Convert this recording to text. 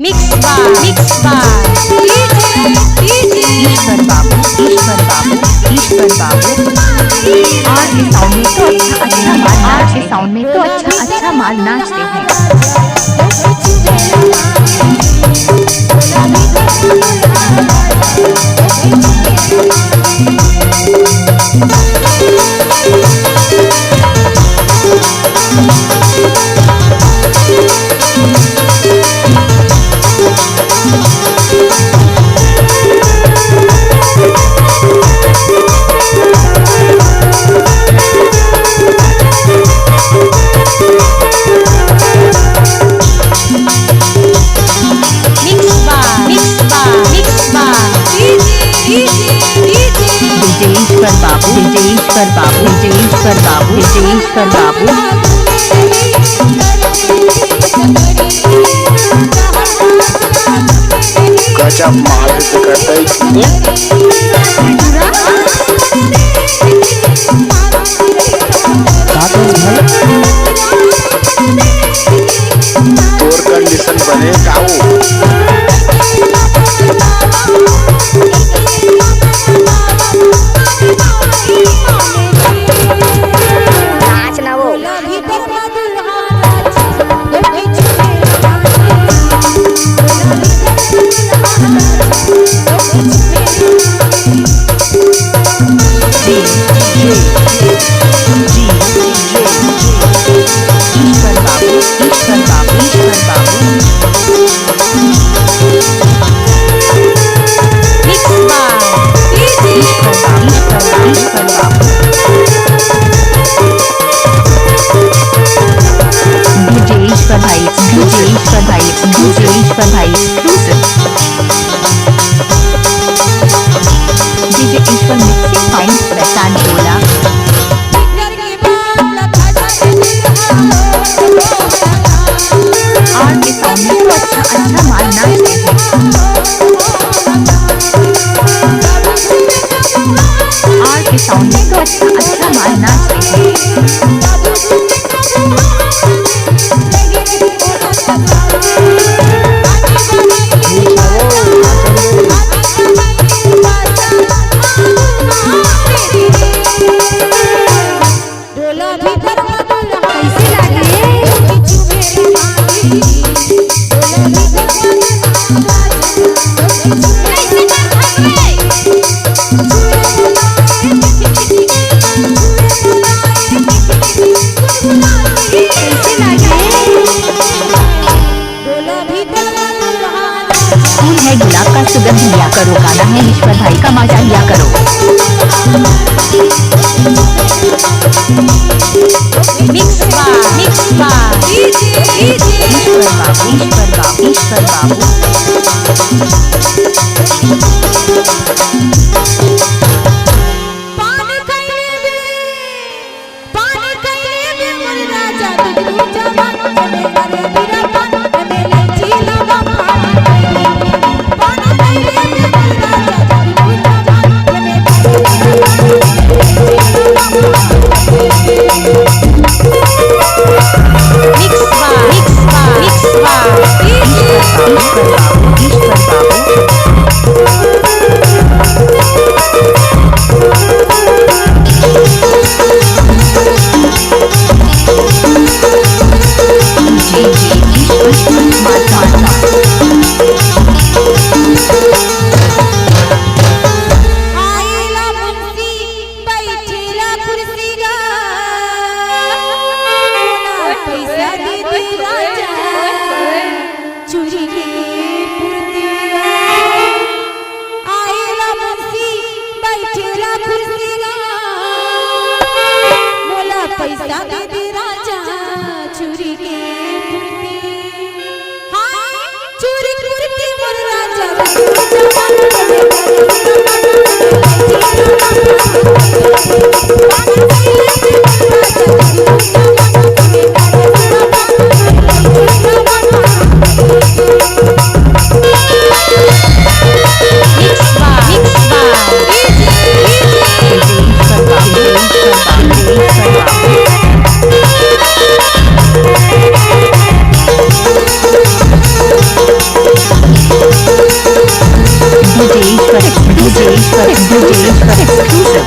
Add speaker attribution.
Speaker 1: Mix बार ईश्वर बाबू और इस साउंड में तो अच्छा माल नाचते हैं। ईश्वर बाबू
Speaker 2: गजब माल से करता तोर कंडीशन बने काऊ
Speaker 1: ईश्वर भाई डीजे ईश्वर मिक्सिंग पॉइंट प्रशांत बोला और के साउंड में तो अच्छा माल नाचते हैं। और के साउंड में तो अच्छा माल नाचते हैं। गुलाब का सुगंध लिया करो, गाना है ईश्वर भाई का, मजा लिया करो। मिक्स बार ईश्वर बाबू पैसा दे दे राजा चूरी के चूरी कुर्ती मोर राजा डीजे ईश्वर exclusive